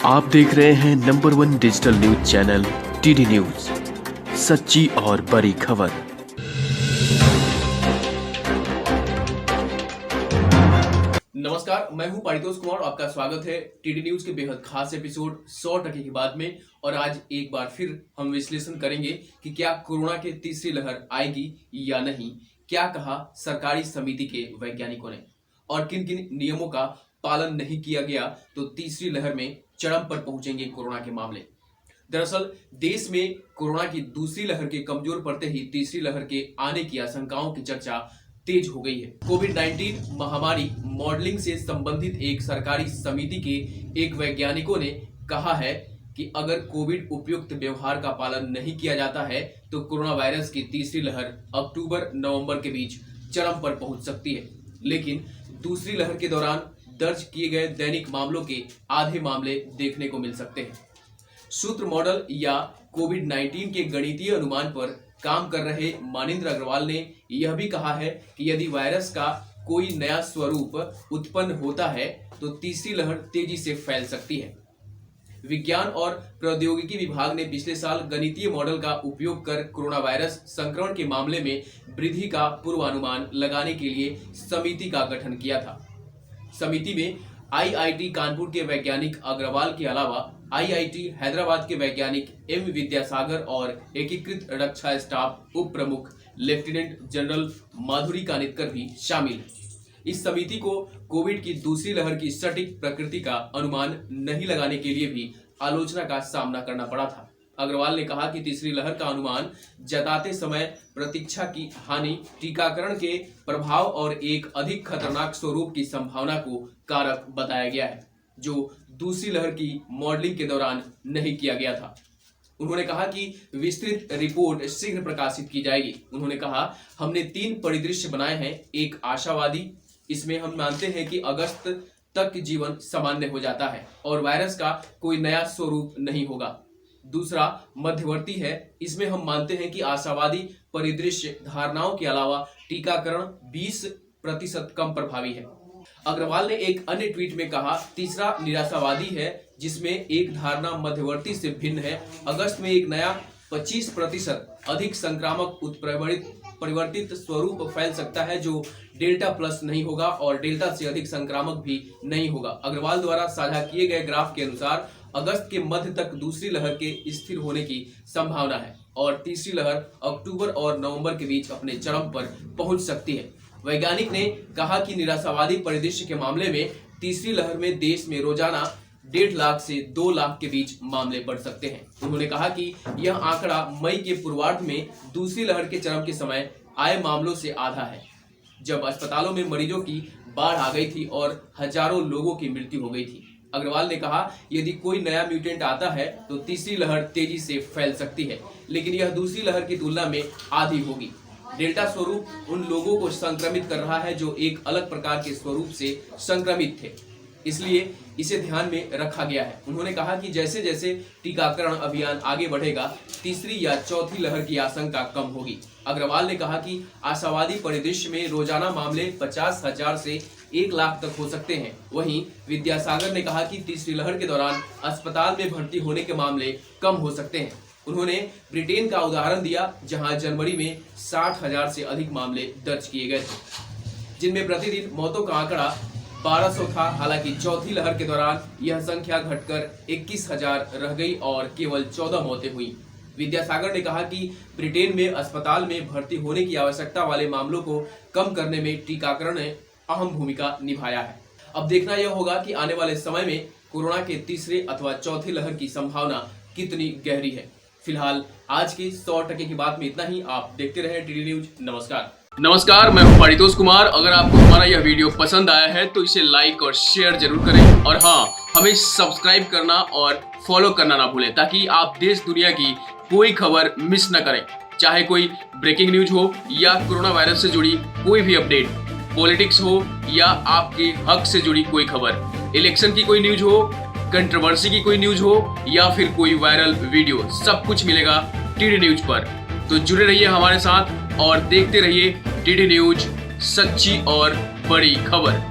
आप देख रहे हैं number 1 digital news channel TD news, सच्ची और बड़ी खबर। नमस्कार, मैं हूं पारितोष कुमार। आपका स्वागत है टीडी न्यूज के बेहद खास एपिसोड 100% की बात में। और आज एक बार फिर हम विश्लेषण करेंगे कि क्या कोरोना की तीसरी लहर आएगी या नहीं, क्या कहा सरकारी समिति के वैज्ञानिकों ने और किन किन नियमों का पालन नहीं किया गया तो तीसरी लहर में चरम पर पहुंचेंगे कोरोना के मामले। दरअसल देश में कोरोना की दूसरी लहर के कमजोर पड़ते ही तीसरी लहर के आने की आशंकाओं की चर्चा तेज हो गई है। कोविड-19 महामारी मॉडलिंग से संबंधित एक सरकारी समिति के एक वैज्ञानिकों ने कहा है कि अगर कोविड उपयुक्त व्यवहार का पालन नहीं किया जाता है तो कोरोना वायरस की तीसरी लहर अक्टूबर-नवंबर के बीच चरम पर पहुंच सकती है। लेकिन दूसरी लहर के दौरान दर्ज किए गए दैनिक मामलों के आधे मामले देखने को मिल सकते हैं। सूत्र मॉडल या कोविड-19 के गणितीय अनुमान पर काम कर रहे मानिंद्र अग्रवाल ने यह भी कहा है कि यदि वायरस का कोई नया स्वरूप उत्पन्न होता है तो तीसरी लहर तेजी से फैल सकती है। विज्ञान और प्रौद्योगिकी विभाग ने पिछले साल गणितीय मॉडल का उपयोग कर कोरोना वायरस संक्रमण के मामले में वृद्धि का पूर्वानुमान लगाने के लिए समिति का गठन किया था। समिति में आईआईटी कानपुर के वैज्ञानिक अग्रवाल के अलावा आईआईटी हैदराबाद के वैज्ञानिक एम विद्यासागर और एकीकृत रक्षा स्टाफ उप प्रमुख लेफ्टिनेंट जनरल माधुरी कानितकर भी शामिल हैं। इस समिति को कोविड की दूसरी लहर की सटीक प्रकृति का अनुमान नहीं लगाने के लिए भी आलोचना का सामना करना पड़ा था। अग्रवाल ने कहा कि तीसरी लहर का अनुमान जताते समय प्रतीक्षा की हानि, टीकाकरण के प्रभाव और एक अधिक खतरनाक स्वरूप की संभावना को कारक बताया गया है, जो दूसरी लहर की मॉडलिंग के दौरान नहीं किया गया था। उन्होंने कहा कि विस्तृत रिपोर्ट शीघ्र प्रकाशित की जाएगी। उन्होंने कहा, हमने 3 परिदृश्य बनाए हैं। एक आशावादी, इसमें हम मानते हैं कि अगस्त तक जीवन सामान्य हो जाता है और वायरस का कोई नया स्वरूप नहीं होगा। दूसरा मध्यवर्ती है, इसमें हम मानते हैं कि आशावादी परिदृश्य धारणाओं के अलावा टीकाकरण 20% कम प्रभावी है। अग्रवाल ने एक अन्य ट्वीट में कहा, तीसरा निराशावादी है, जिसमें एक धारणा मध्यवर्ती से भिन्न है। अगस्त में एक नया 25% अधिक संक्रामक परिवर्तित स्वरूप फैल सकता है जो डेल्टा प्लस नहीं होगा और डेल्टा से अधिक संक्रामक भी नहीं होगा। अग्रवाल द्वारा साझा किए गए ग्राफ के अनुसार अगस्त के मध्य तक दूसरी लहर के स्थिर होने की संभावना है और तीसरी लहर अक्टूबर और नवंबर के बीच अपने चरम पर पहुंच सकती है। वैज्ञानिक ने कहा कि निराशावादी परिदृश्य के मामले में तीसरी लहर में देश में रोजाना 1.5 लाख से 2 लाख के बीच मामले बढ़ सकते हैं। उन्होंने कहा कि यह आंकड़ा मई के पूर्वार्ध में दूसरी लहर के चरम के समय आए मामलों से आधा है, जब अस्पतालों में मरीजों की बाढ़ आ गई थी और हजारों लोगों की मृत्यु हो गई थी। अग्रवाल ने कहा, यदि कोई नया म्यूटेंट आता है तो तीसरी लहर तेजी से फैल सकती है, लेकिन यह दूसरी लहर की तुलना में आधी होगी। डेल्टा स्वरूप उन लोगों को संक्रमित कर रहा है जो एक अलग प्रकार के स्वरूप से संक्रमित थे, इसलिए इसे ध्यान में रखा गया है। उन्होंने कहा कि जैसे जैसे टीकाकरण अभियान आगे बढ़ेगा, तीसरी या चौथी लहर की आशंका कम होगी। अग्रवाल ने कहा कि आशावादी परिदृश्य में रोजाना मामले 50,000 से 1 लाख तक हो सकते हैं। वहीं विद्यासागर ने कहा कि तीसरी लहर के दौरान अस्पताल में भर्ती होने के मामले कम हो सकते हैं। उन्होंने ब्रिटेन का उदाहरण दिया, जहां जनवरी में 60,000 से अधिक मामले दर्ज किए गए थे, जिनमें प्रतिदिन मौतों का आंकड़ा 1200 था। हालांकि चौथी लहर के दौरान यह संख्या घटकर 21,000 रह गई और केवल 14 मौतें हुई। विद्यासागर ने कहा कि ब्रिटेन में अस्पताल में भर्ती होने की आवश्यकता वाले मामलों को कम करने में टीकाकरण ने अहम भूमिका निभाया है। अब देखना यह होगा कि आने वाले समय में कोरोना के तीसरे अथवा चौथी लहर की संभावना कितनी गहरी है। फिलहाल आज की 100% की बात में इतना ही। आप देखते रहे टीडी न्यूज। नमस्कार, मैं हूं पारितोष कुमार। अगर आपको हमारा यह वीडियो पसंद आया है तो इसे लाइक और शेयर जरूर करें और हाँ, हमें सब्सक्राइब करना और फॉलो करना ना भूलें, ताकि आप देश दुनिया की कोई खबर मिस न करें। चाहे कोई ब्रेकिंग न्यूज हो या कोरोना वायरस से जुड़ी कोई भी अपडेट, पॉलिटिक्स हो या आपके हक से जुड़ी कोई खबर, इलेक्शन की कोई न्यूज हो, कंट्रोवर्सी की कोई न्यूज हो या फिर कोई वायरल वीडियो, सब कुछ मिलेगा टीडी न्यूज पर। तो जुड़े रहिए हमारे साथ और देखते रहिए टीडी न्यूज, सच्ची और बड़ी खबर।